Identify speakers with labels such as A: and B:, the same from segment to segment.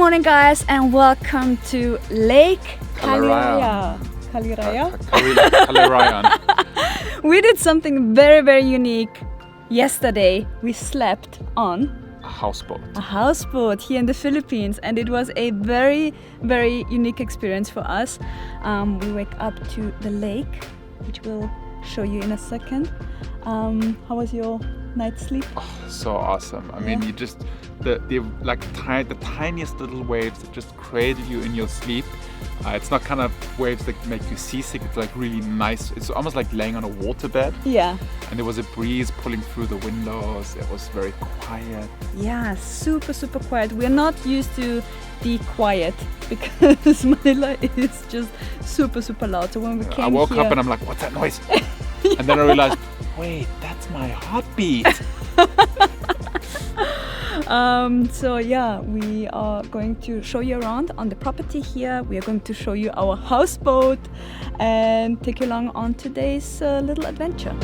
A: morning, guys, and welcome to Lake Caliraya.
B: Caliraya.
A: We did something very unique yesterday. We slept on
B: A houseboat.
A: a houseboat here in the Philippines, and it was a very unique experience for us. We wake up to the lake, which we'll show you in a second. How was your night's sleep?
B: Oh, so awesome. I mean, you just the tiniest little waves that just cradle you in your sleep. It's not kind of waves that make you seasick. It's like really nice. It's almost like laying on a waterbed.
A: Yeah.
B: And there was a breeze pulling through the windows. It was very quiet.
A: Yeah, super quiet. We're not used to be quiet because Manila is just super loud. So when we came
B: I woke
A: here,
B: up and I'm like, what's that noise? And then I realized, wait, that's my heartbeat.
A: So yeah, we are going to show you around on the property here. We are going to show you our houseboat and take you along on today's little adventure.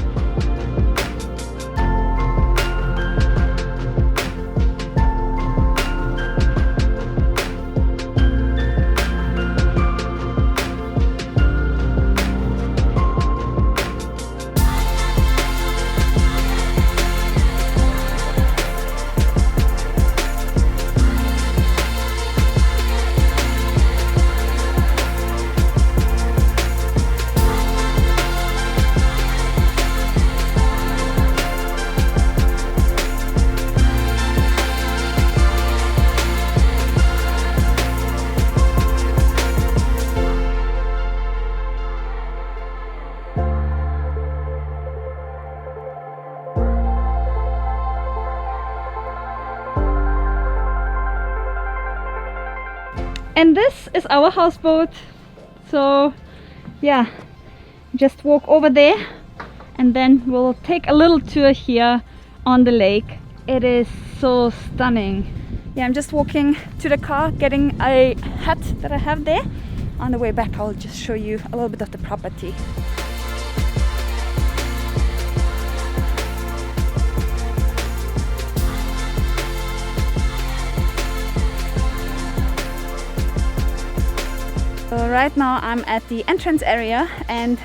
A: And this is our houseboat. So yeah, just walk over there and then we'll take a little tour here on the lake. It is so stunning. Yeah, I'm just walking to the car, getting a hut that I have there. On the way back, I'll just show you a little bit of the property. So right now I'm at the entrance area and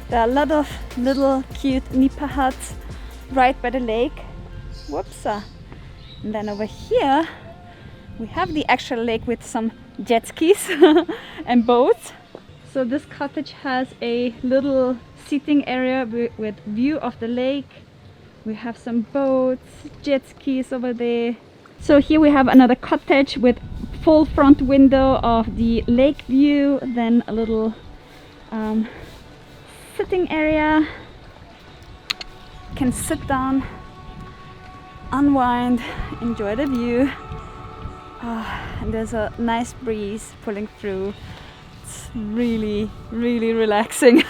A: there are a lot of little cute Nipa huts right by the lake. Whoops! And then over here we have the actual lake with some jet skis and boats. So this cottage has a little seating area with view of the lake. We have some boats, jet skis over there. So here we have another cottage with full front window of the lake view, then a little sitting area. You can sit down, unwind, enjoy the view. And there's a nice breeze pulling through. It's really relaxing.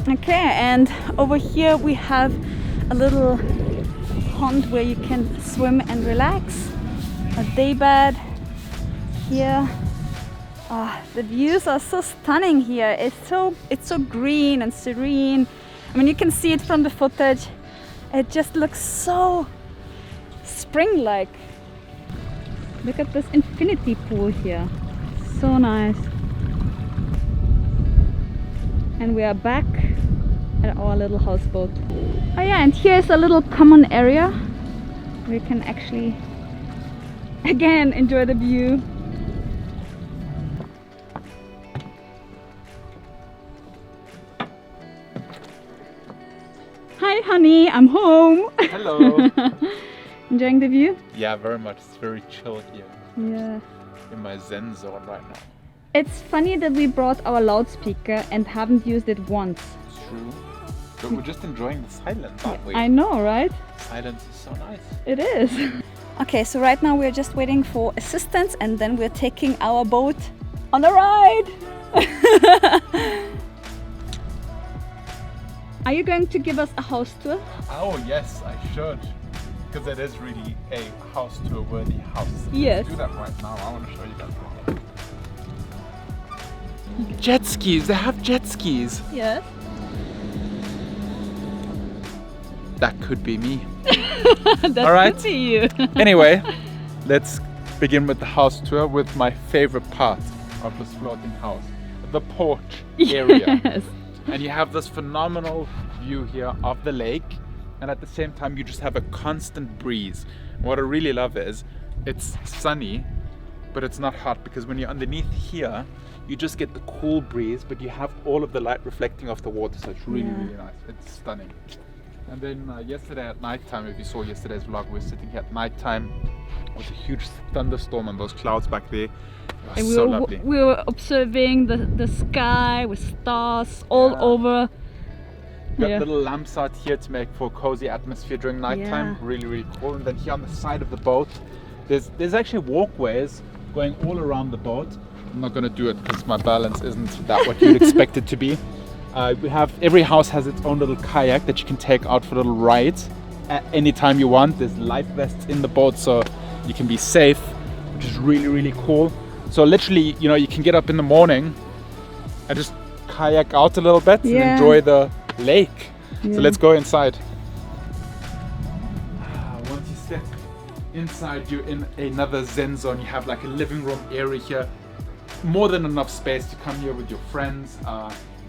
A: Okay, and over here we have a little pond where you can swim and relax. A day bed here. The views are so stunning here. It's so green and serene. I mean, you can see it from the footage. It just looks so spring-like. Look at this infinity pool here. So nice. And we are back at our little houseboat. Oh yeah, and here's a little common area where you can actually again enjoy the view. Hi honey, I'm home.
B: Hello.
A: Enjoying the view?
B: Yeah, very much. It's very chill here.
A: Yeah.
B: In my zen zone right now.
A: It's funny that we brought our loudspeaker and haven't used it once.
B: It's true. but we're just enjoying the silence, aren't we?
A: I know, right?
B: Silence is so nice.
A: It is. Okay, so right now we're just waiting for assistance and then we're taking our boat on a ride. Are you going to give us a house tour?
B: Oh yes, I should. Because it is really a house tour worthy house.
A: Yes.
B: Let's do that right now. I want to show you guys. Jet skis, they have jet skis.
A: Yes.
B: That could be me.
A: That
B: All right.
A: could be you.
B: Anyway, let's begin with the house tour with my favorite part of this floating house, the porch area.
A: Yes.
B: And you have this phenomenal view here of the lake, and at the same time you just have a constant breeze. And what I really love is it's sunny, but it's not hot, because when you're underneath here you just get the cool breeze, but you have all of the light reflecting off the water, so it's really really nice. It's stunning. And then yesterday at nighttime, if you saw yesterday's vlog, we were sitting here at nighttime. It was a huge thunderstorm and those clouds back there.
A: And
B: So lovely.
A: we were observing the sky with stars all over.
B: Got little lamps out here to make for a cozy atmosphere during nighttime.
A: Yeah.
B: Really, really cool. And then here on the side of the boat, there's actually walkways going all around the boat. I'm not going to do it because my balance isn't that what you'd expect it to be. We have, every house has its own little kayak that you can take out for little rides at any time you want. There's life vests in the boat so you can be safe, which is really, really cool. So literally, you know, you can get up in the morning and just kayak out a little bit and enjoy the lake. So let's go inside. Once you step inside, you're in another zen zone. You have like a living room area here. More than enough space to come here with your friends.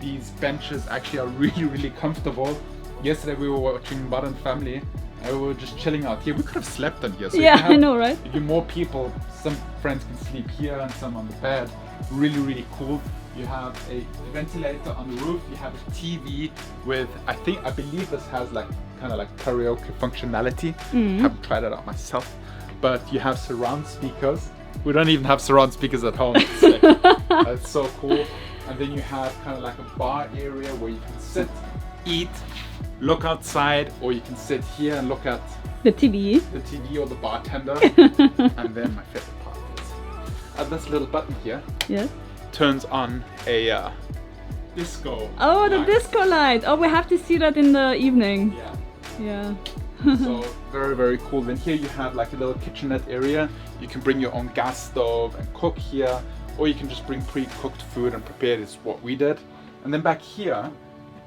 B: These benches actually are really, really comfortable. Yesterday we were watching Modern Family and we were just chilling out here. We could have slept on here. So
A: I know, right?
B: If you're more people, some friends can sleep here and some on the bed. Really, really cool. You have a ventilator on the roof. You have a TV with, I believe this has like kind of like karaoke functionality. Haven't tried it out myself, but you have surround speakers. We don't even have surround speakers at home. It's sick. That's so cool. And then you have kind of like a bar area where you can sit, eat, look outside, or you can sit here and look at
A: the TV
B: or the bartender. And then my favorite part is this little button here.
A: Yes.
B: Turns on a disco.
A: Oh, the
B: light.
A: disco light. Oh, we have to see that in the evening.
B: Yeah.
A: Yeah.
B: So very, very cool. Then here you have like a little kitchenette area. You can bring your own gas stove and cook here, or you can just bring pre-cooked food and prepare it. Is what we did. And then back here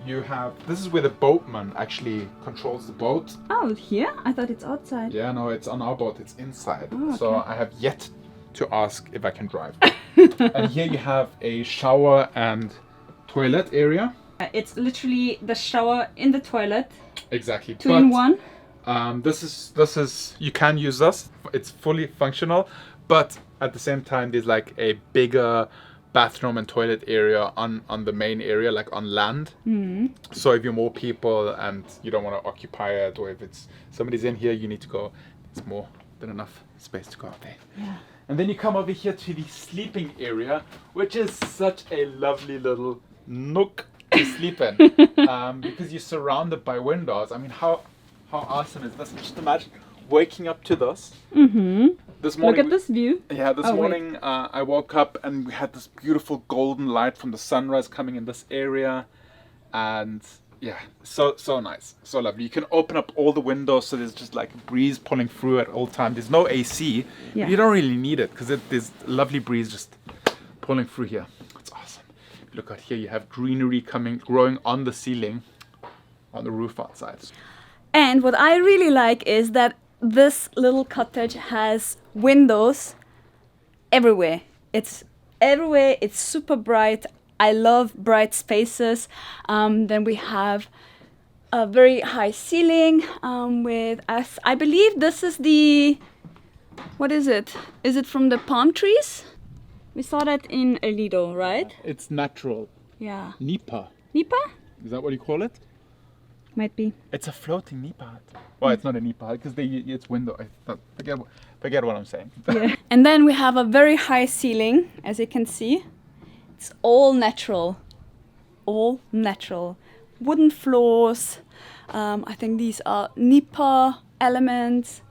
B: you have, this is where the boatman actually controls the boat.
A: Oh, here? I thought it's outside.
B: Yeah, no, it's on our boat. It's inside.
A: Oh, okay.
B: So I have yet to ask if I can drive. And here you have a shower and toilet area.
A: It's literally the shower in the toilet.
B: Exactly.
A: Two in one.
B: This is you can use this. It's fully functional, but at the same time there's like a bigger bathroom and toilet area on the main area, like on land. So if you're more people and you don't want to occupy it, or if it's somebody's in here, you need to go. It's more than enough space to go out there.
A: Yeah.
B: And then you come over here to the sleeping area, which is such a lovely little nook to sleep in, because you're surrounded by windows. I mean, how awesome is this? Just imagine waking up to this. This morning,
A: Look at this view.
B: Yeah, this morning I woke up and we had this beautiful golden light from the sunrise coming in this area, and yeah, so nice, so lovely. You can open up all the windows, so there's just like a breeze pulling through at all times. There's no AC, but you don't really need it because there's a lovely breeze just pulling through here. It's awesome. Look out here, you have greenery growing on the ceiling, on the roof outside.
A: And what I really like is that this little cottage has windows everywhere. It's everywhere. It's super bright. I love bright spaces. Then we have a very high ceiling with us. I believe this is the, what is it? Is it from the palm trees? We saw that in El Nido, right?
B: It's natural.
A: Yeah.
B: Nipa.
A: Nipa?
B: Is that what you call it?
A: Might be.
B: It's a floating Nipa Hut. Well, it's not a Nipa Hut because it's window. Forget what I'm saying.
A: Yeah. And then we have a very high ceiling, as you can see. It's all natural. All natural. wooden floors. I think these are Nipa elements.